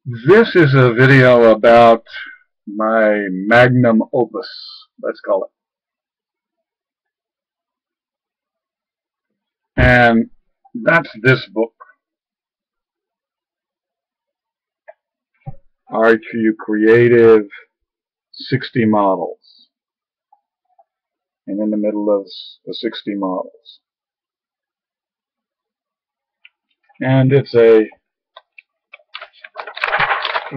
This is a video about my magnum opus, let's call it. And that's this book. Are You Creative? 60 Models. And in the middle of the 60 models. And it's a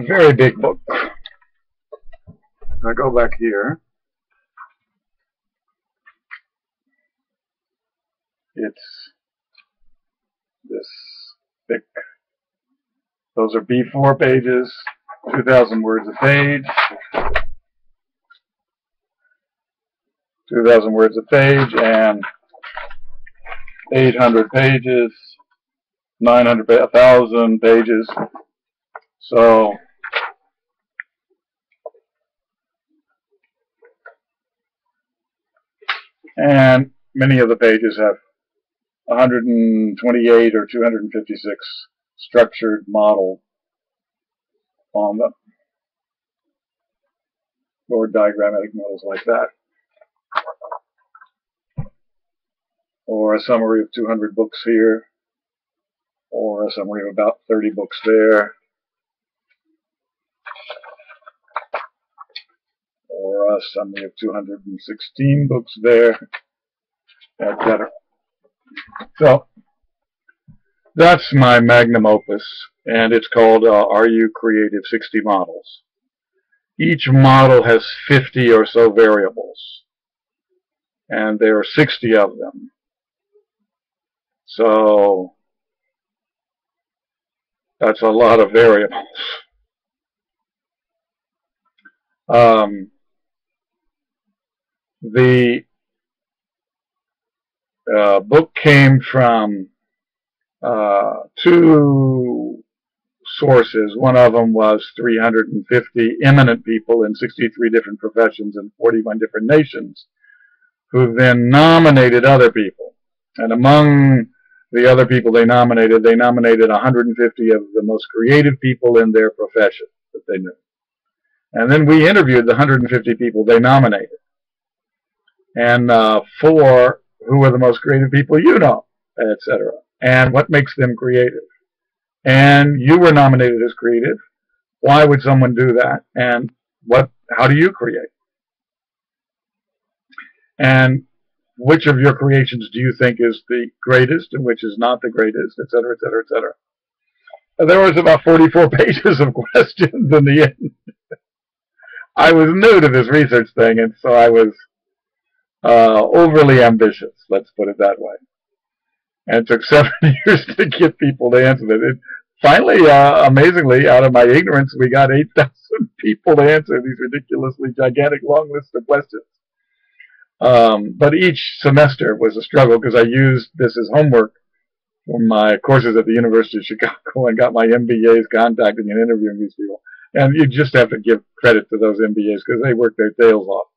very big book. If I go back here, it's this thick. Those are B4 pages, 2,000 words a page. 2,000 words a page and 800 pages, 900, 1,000 pages. So and many of the pages have 128 or 256 structured models on them, or diagrammatic models like that, or a summary of 200 books here, or a summary of about 30 books there, or a summary of 216 books there, etc. So that's my magnum opus, and it's called Are You Creative? 60 Models. Each model has 50 or so variables, and there are 60 of them. So that's a lot of variables. The book came from two sources. One of them was 350 eminent people in 63 different professions in 41 different nations, who then nominated other people. And among the other people they nominated 150 of the most creative people in their profession that they knew. And then we interviewed the 150 people they nominated. And 4 who are the most creative people you know, etc. And what makes them creative. And you were nominated as creative. Why would someone do that? And how do you create? And which of your creations do you think is the greatest and which is not the greatest, etc., etc., etc. There was about 44 pages of questions in the end. I was new to this research thing, and so I was overly ambitious, let's put it that way. And it took 7 years to get people to answer it. Finally, amazingly, out of my ignorance, we got 8,000 people to answer these ridiculously gigantic long lists of questions. But each semester was a struggle because I used this as homework for my courses at the University of Chicago and got my MBAs contacting and interviewing these people. And you just have to give credit to those MBAs because they worked their tails off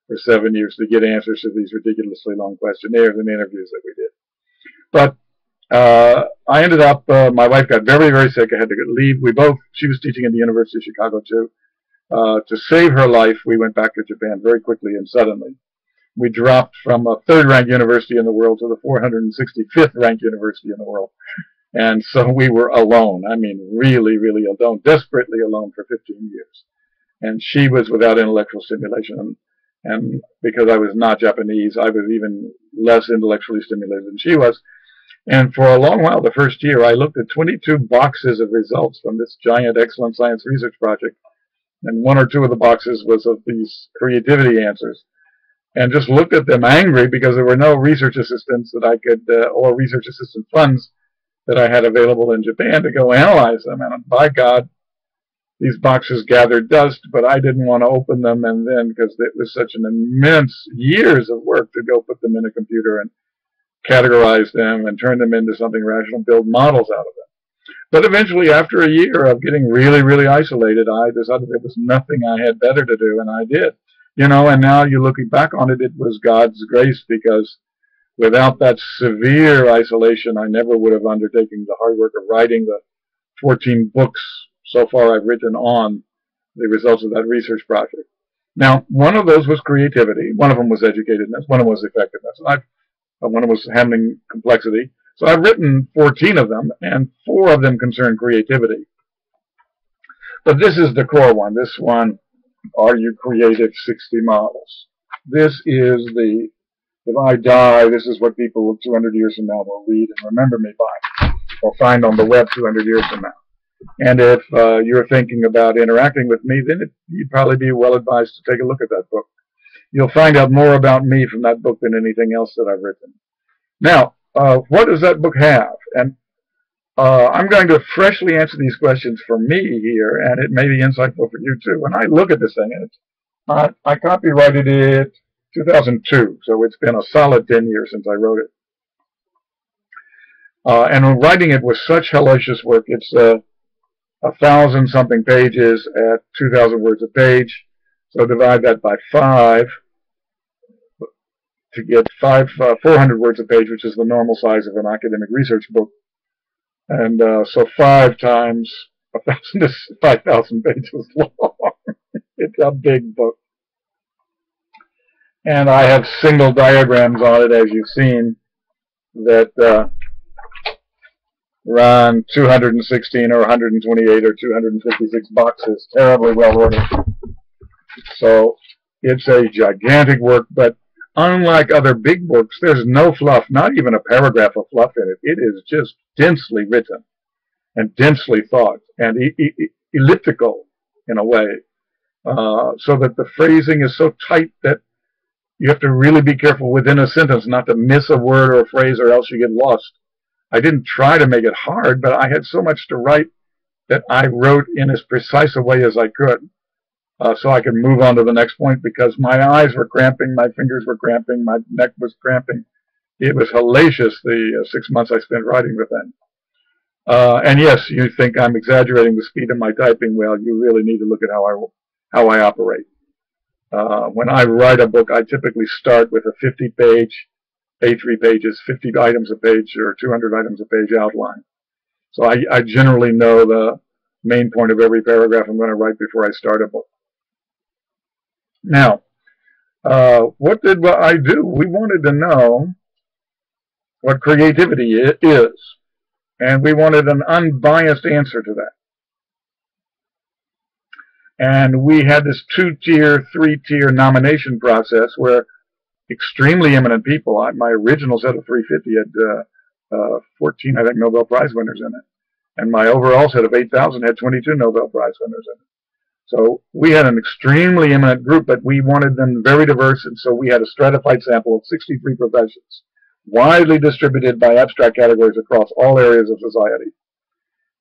for 7 years to get answers to these ridiculously long questionnaires and interviews that we did. But I ended up, my wife got very, very sick. I had to leave. She was teaching at the University of Chicago too. To save her life, we went back to Japan very quickly and suddenly. We dropped from a 3rd-ranked university in the world to the 465th ranked university in the world. And so we were alone. I mean, really, really alone, desperately alone for 15 years. And she was without intellectual stimulation. And because I was not Japanese, I was even less intellectually stimulated than she was. And for a long while, the first year, I looked at 22 boxes of results from this giant excellent science research project. And 1 or 2 of the boxes was of these creativity answers. And just looked at them angry because there were no research assistants that I could, or research assistant funds that I had available in Japan to go analyze them. And by God, these boxes gathered dust, but I didn't want to open them, and then, because it was such an immense years of work to go put them in a computer and categorize them and turn them into something rational, build models out of them. But eventually, after a year of getting really, really isolated, I decided there was nothing I had better to do, and I did. You know, and now you're looking back on it, it was God's grace, because without that severe isolation, I never would have undertaken the hard work of writing the 14 books so far I've written on the results of that research project. Now, one of those was creativity, one of them was educatedness, one of them was effectiveness, and one of them was handling complexity. So I've written 14 of them, and 4 of them concern creativity. But this is the core one. This one, Are You Creative? 60 Models. This is the, if I die, this is what people 200 years from now will read and remember me by, or find on the web 200 years from now. And if you're thinking about interacting with me, then you'd probably be well advised to take a look at that book. You'll find out more about me from that book than anything else that I've written. Now, what does that book have? And I'm going to freshly answer these questions for me here, and it may be insightful for you too. When I look at this thing, and I copyrighted it 2002, so it's been a solid 10 years since I wrote it. And writing it was such hellacious work. It's 1,000-something pages at 2,000 words a page. So divide that by 5 to get 400 words a page, which is the normal size of an academic research book. And so 5 times 1,000 is 5,000 pages long. It's a big book. And I have single diagrams on it, as you've seen, that run 216 or 128 or 256 boxes, terribly well ordered. So it's a gigantic work, but unlike other big books, there's no fluff, not even a paragraph of fluff in it. It is just densely written and densely thought and elliptical in a way, so that the phrasing is so tight that you have to really be careful within a sentence not to miss a word or a phrase, or else you get lost. I didn't try to make it hard, but I had so much to write that I wrote in as precise a way as I could, so I could move on to the next point, because my eyes were cramping, my fingers were cramping, my neck was cramping. It was hellacious, the 6 months I spent writing with them. And yes, you think I'm exaggerating the speed of my typing. Well, you really need to look at how I operate. When I write a book, I typically start with a 50-page, A3 pages, 50 items a page, or 200 items a page outline. So I generally know the main point of every paragraph I'm going to write before I start a book. Now, what did I do? We wanted to know what creativity is, and we wanted an unbiased answer to that. And we had this 2-tier, 3-tier nomination process where extremely eminent people, my original set of 350 had 14, I think, Nobel Prize winners in it. And my overall set of 8,000 had 22 Nobel Prize winners in it. So we had an extremely eminent group, but we wanted them very diverse, and so we had a stratified sample of 63 professions, widely distributed by abstract categories across all areas of society.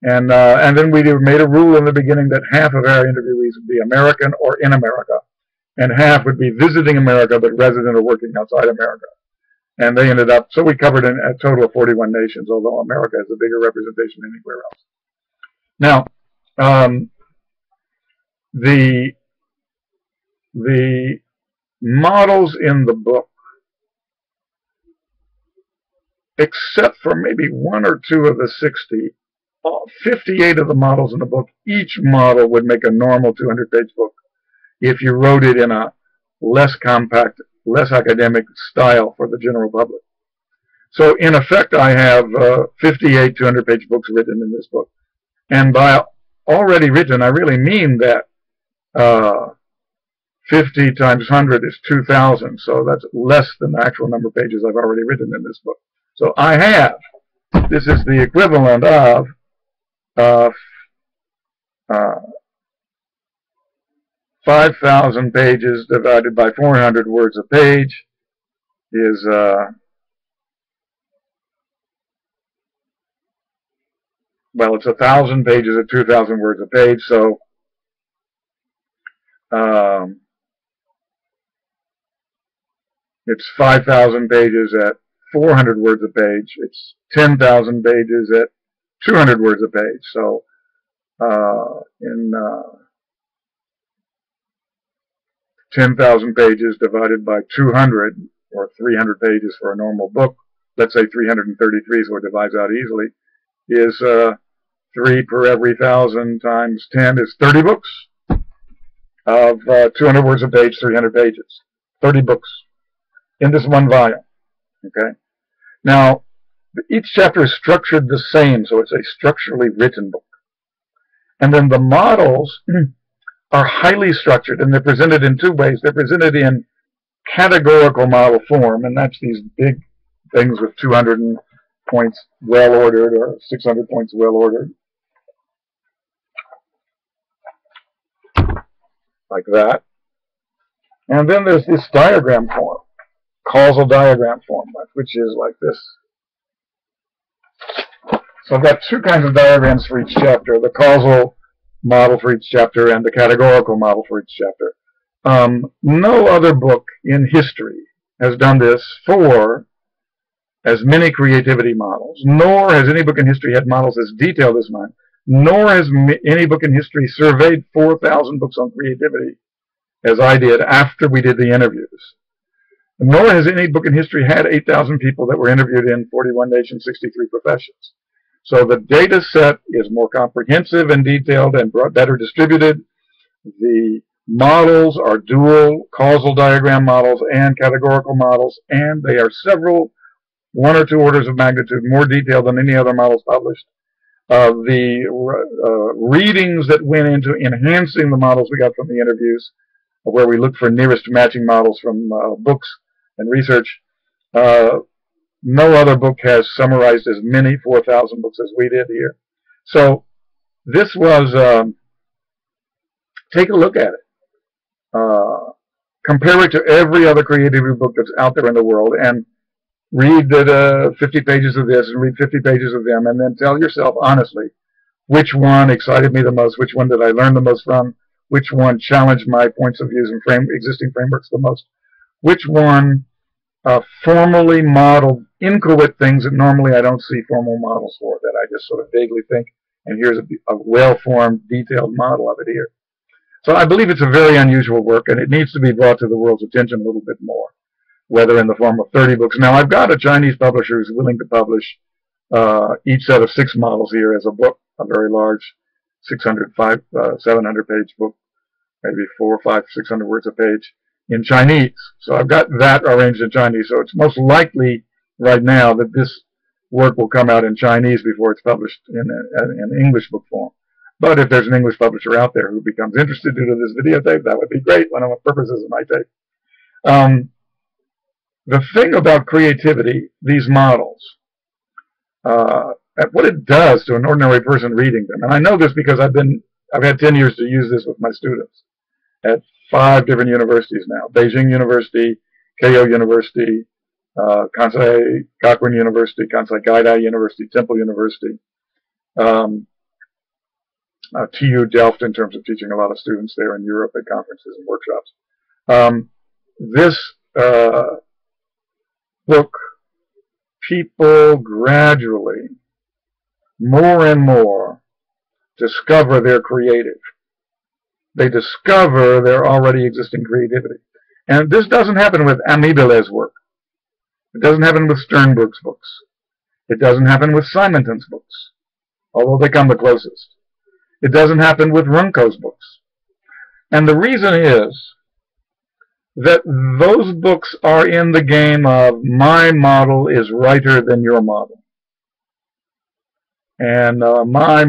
And then we made a rule in the beginning that half of our interviewees would be American or in America, and half would be visiting America but resident or working outside America. And they ended up, so we covered a total of 41 nations, although America has a bigger representation than anywhere else. Now, the models in the book, except for maybe 1 or 2 of the 60, 58 of the models in the book, each model would make a normal 200-page book if you wrote it in a less compact, less academic style for the general public. So in effect, I have 58 200-page books written in this book. And by already written, I really mean that 50 times 100 is 2,000, so that's less than the actual number of pages I've already written in this book. So I have, this is the equivalent of 5,000 pages divided by 400 words a page is well, it's 1,000 pages at 2,000 words a page, so it's 5,000 pages at 400 words a page. It's 10,000 pages at 200 words a page. So in 10,000 pages divided by 200, or 300 pages for a normal book, let's say 333, so it divides out easily, is 3 per every 1,000 times 10 is 30 books of 200 words a page, 300 pages. 30 books in this one volume. Okay. Now, each chapter is structured the same, so it's a structurally written book. And then the models are highly structured, and they're presented in two ways. They're presented in categorical model form, and that's these big things with 200 points well ordered or 600 points well ordered, like that. And then there's this diagram form, causal diagram form, which is like this. So I've got two kinds of diagrams for each chapter, the causal model for each chapter and the categorical model for each chapter. No other book in history has done this for as many creativity models, nor has any book in history had models as detailed as mine, nor has any book in history surveyed 4,000 books on creativity as I did after we did the interviews. Nor has any book in history had 8,000 people that were interviewed in 41 nations, 63 professions. So the data set is more comprehensive and detailed and better distributed. The models are dual causal diagram models and categorical models, and they are several, 1 or 2 orders of magnitude more detailed than any other models published. The readings that went into enhancing the models we got from the interviews, where we looked for nearest matching models from books and research, no other book has summarized as many 4,000 books as we did here. So this was, take a look at it. Compare it to every other creativity book that's out there in the world, and read 50 pages of this and read 50 pages of them, and then tell yourself honestly which one excited me the most, which one did I learn the most from, which one challenged my points of views and existing frameworks the most, which one formally modeled inchoate things that normally I don't see formal models for, that I just sort of vaguely think, and here's a well-formed, detailed model of it here. So I believe it's a very unusual work, and it needs to be brought to the world's attention a little bit more, whether in the form of 30 books. Now, I've got a Chinese publisher who's willing to publish each set of 6 models here as a book, a very large 700-page book, maybe 400, 500, 600 words a page in Chinese. So I've got that arranged in Chinese. So it's most likely right now that this work will come out in Chinese before it's published in English book form. But if there's an English publisher out there who becomes interested due to this videotape, that would be great. One of the purposes of my tape. The thing about creativity, these models, what it does to an ordinary person reading them, and I know this because I've had 10 years to use this with my students at 5 different universities now: Beijing University, Keio University, Kansai Gakuin University, Kansai Gaidai University, Temple University, TU Delft in terms of teaching a lot of students there in Europe at conferences and workshops. This book, people gradually, more and more, discover their creative. They discover their already existing creativity. And this doesn't happen with Amibelé's work. It doesn't happen with Sternberg's books. It doesn't happen with Simonton's books, although they come the closest. It doesn't happen with Runko's books. And the reason is that those books are in the game of my model is righter than your model. And my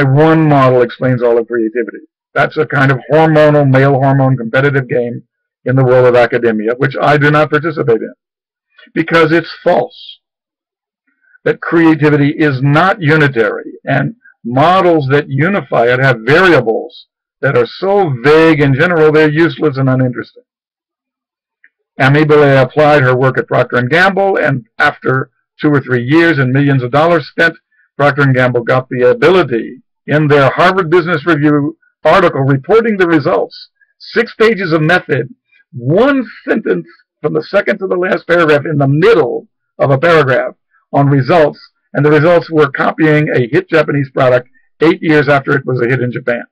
one model explains all of creativity. That's a kind of hormonal, male hormone competitive game in the world of academia, which I do not participate in, because it's false. That creativity is not unitary, and models that unify it have variables that are so vague in general they're useless and uninteresting. Amibelé applied her work at Procter & Gamble, and after 2 or 3 years and millions of dollars spent, Procter & Gamble got the ability, in their Harvard Business Review article reporting the results, 6 pages of method, 1 sentence from the second to the last paragraph in the middle of a paragraph on results, and the results were copying a hit Japanese product 8 years after it was a hit in Japan.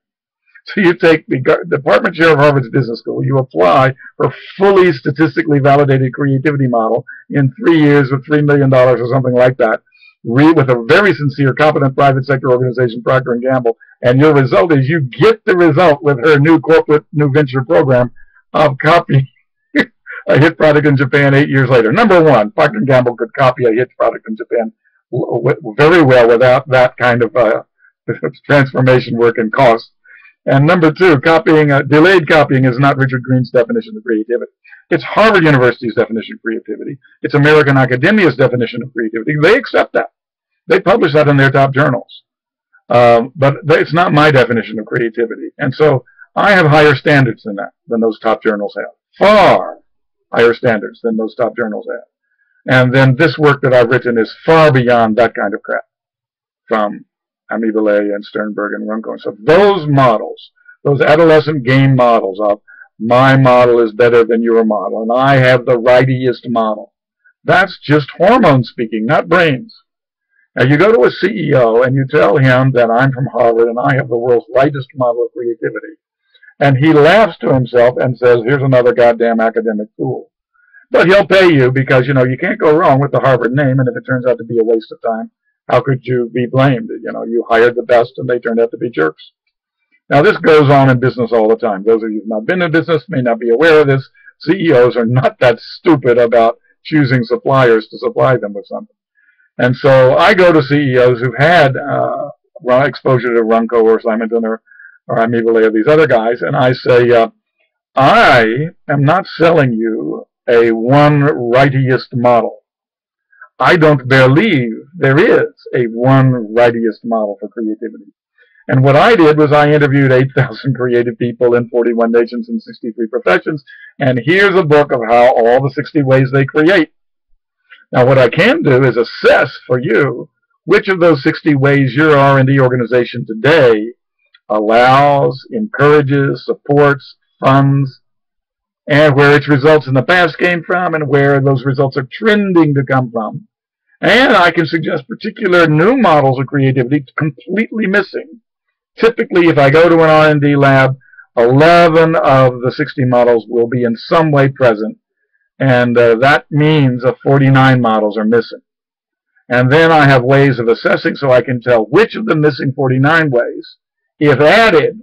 So you take the department chair of Harvard's business school, you apply her fully statistically validated creativity model in 3 years with $3 million or something like that. with a very sincere, competent private sector organization, Procter & Gamble, and your result is you get the result with her new venture program of copying a hit product in Japan 8 years later. Number one, Procter & Gamble could copy a hit product in Japan very well without that kind of transformation work and cost. And number two, delayed copying is not Richard Green's definition of creativity. It's Harvard University's definition of creativity. It's American academia's definition of creativity. They accept that. They publish that in their top journals. But it's not my definition of creativity. And so I have higher standards than those top journals have. Far higher standards than those top journals have. And then this work that I've written is far beyond that kind of crap from Amibile and Sternberg and Runco. And so those models, those adolescent game models of my model is better than your model, and I have the rightiest model. That's just hormones speaking, not brains. Now you go to a CEO and you tell him that I'm from Harvard and I have the world's rightest model of creativity. And he laughs to himself and says, here's another goddamn academic fool. But he'll pay you because, you can't go wrong with the Harvard name, and if it turns out to be a waste of time, how could you be blamed? You hired the best and they turned out to be jerks. Now, this goes on in business all the time. Those of you who have not been in business may not be aware of this. CEOs are not that stupid about choosing suppliers to supply them with something. And so I go to CEOs who've had exposure to Runco or Simonton or Amibile or these other guys, and I say, I am not selling you a one rightiest model. I don't believe there is a one rightiest model for creativity. And what I did was I interviewed 8,000 creative people in 41 nations and 63 professions, and here's a book of how all the 60 ways they create. Now what I can do is assess for you which of those 60 ways your R&D organization today allows, encourages, supports, funds, and where its results in the past came from and where those results are trending to come from. And I can suggest particular new models of creativity completely missing. Typically, if I go to an R&D lab, 11 of the 60 models will be in some way present, and that means 49 models are missing. And then I have ways of assessing so I can tell which of the missing 49 ways, if added,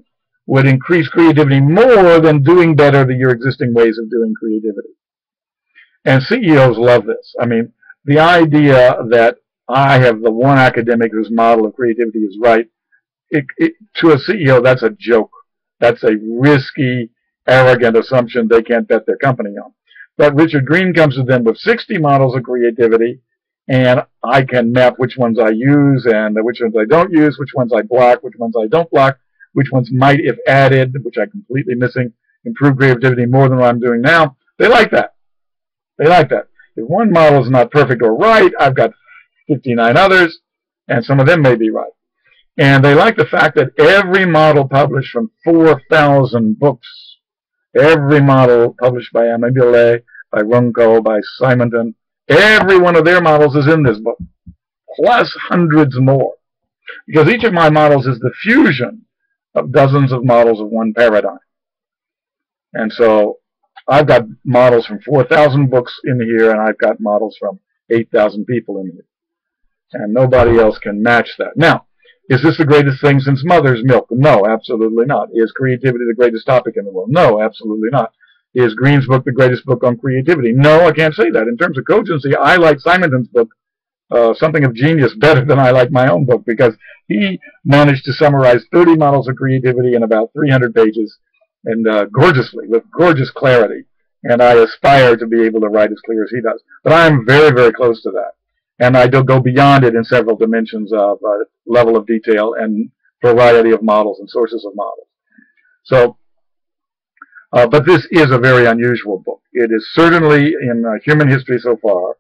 would increase creativity more than doing better than your existing ways of doing creativity. And CEOs love this. I mean, the idea that I have the one academic whose model of creativity is right, to a CEO, that's a joke. That's a risky, arrogant assumption they can't bet their company on. But Richard Green comes to them with 60 models of creativity, and I can map which ones I use and which ones I don't use, which ones I block, which ones I don't block, which ones might, if added, which I'm completely missing, improve creativity more than what I'm doing now. They like that. They like that. If one model is not perfect or right, I've got 59 others, and some of them may be right. And they like the fact that every model published from 4,000 books, every model published by Amibile, by Runco, by Simonton, every one of their models is in this book, plus hundreds more. Because each of my models is the fusion of dozens of models of one paradigm. And so I've got models from 4,000 books in here, and I've got models from 8,000 people in here. And nobody else can match that. Now, is this the greatest thing since mother's milk? No, absolutely not. Is creativity the greatest topic in the world? No, absolutely not. Is Green's book the greatest book on creativity? No, I can't say that. In terms of cogency, I like Simonton's book, Something of Genius, better than I like my own book, because he managed to summarize 30 models of creativity in about 300 pages, and gorgeously, with gorgeous clarity. And I aspire to be able to write as clear as he does. But I'm very, very close to that. And I do go beyond it in several dimensions of level of detail and variety of models and sources of models. So, but this is a very unusual book. It is certainly, in human history so far,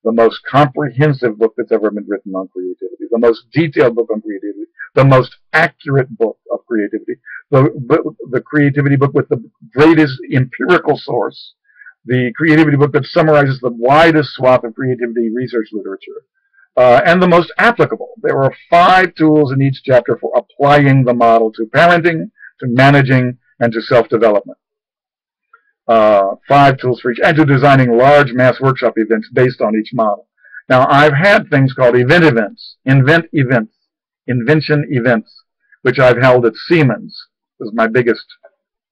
the most comprehensive book that's ever been written on creativity, the most detailed book on creativity, the most accurate book of creativity, the creativity book with the greatest empirical source, the creativity book that summarizes the widest swath of creativity research literature, and the most applicable. There are 5 tools in each chapter for applying the model to parenting, to managing, and to self-development. 5 tools for each, and to designing large mass workshop events based on each model. Now, I've had things called invention events, which I've held at Siemens. This is my biggest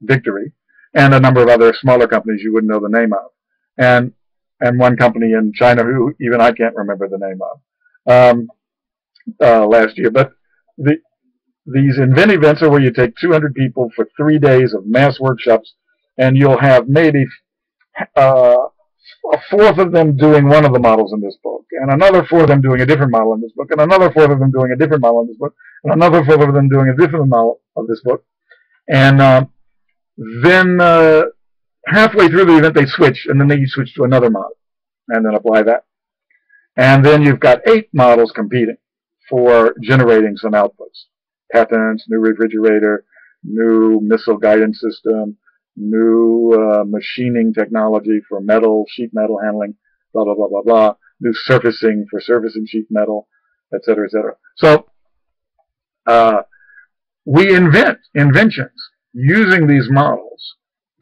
victory, and a number of other smaller companies you wouldn't know the name of, and one company in China who even I can't remember the name of last year. But these invent events are where you take 200 people for 3 days of mass workshops, and you'll have maybe a fourth of them doing one of the models in this book, and another fourth of them doing a different model in this book, and another fourth of them doing a different model in this book, and another fourth of them doing a different model of this book. And then halfway through the event they switch, and then they switch to another model, and then apply that. And then you've got 8 models competing for generating some outputs. Patents, new refrigerator, new missile guidance system, new machining technology for metal, sheet metal handling, blah, blah, blah, blah, blah, new surfacing for surfacing sheet metal, et cetera, et cetera. So we invent inventions using these models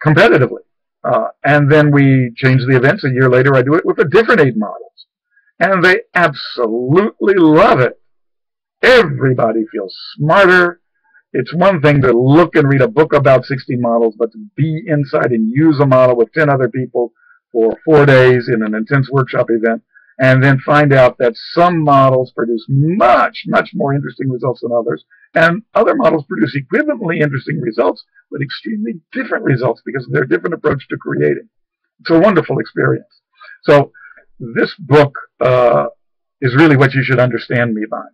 competitively. And then we change the events. A year later, I do it with a different 8 models. And they absolutely love it. Everybody feels smarter. It's one thing to look and read a book about 60 models, but to be inside and use a model with 10 other people for 4 days in an intense workshop event, and then find out that some models produce much, much more interesting results than others, and other models produce equivalently interesting results, but extremely different results because of their different approach to creating. It's a wonderful experience. So this book is really what you should understand me by.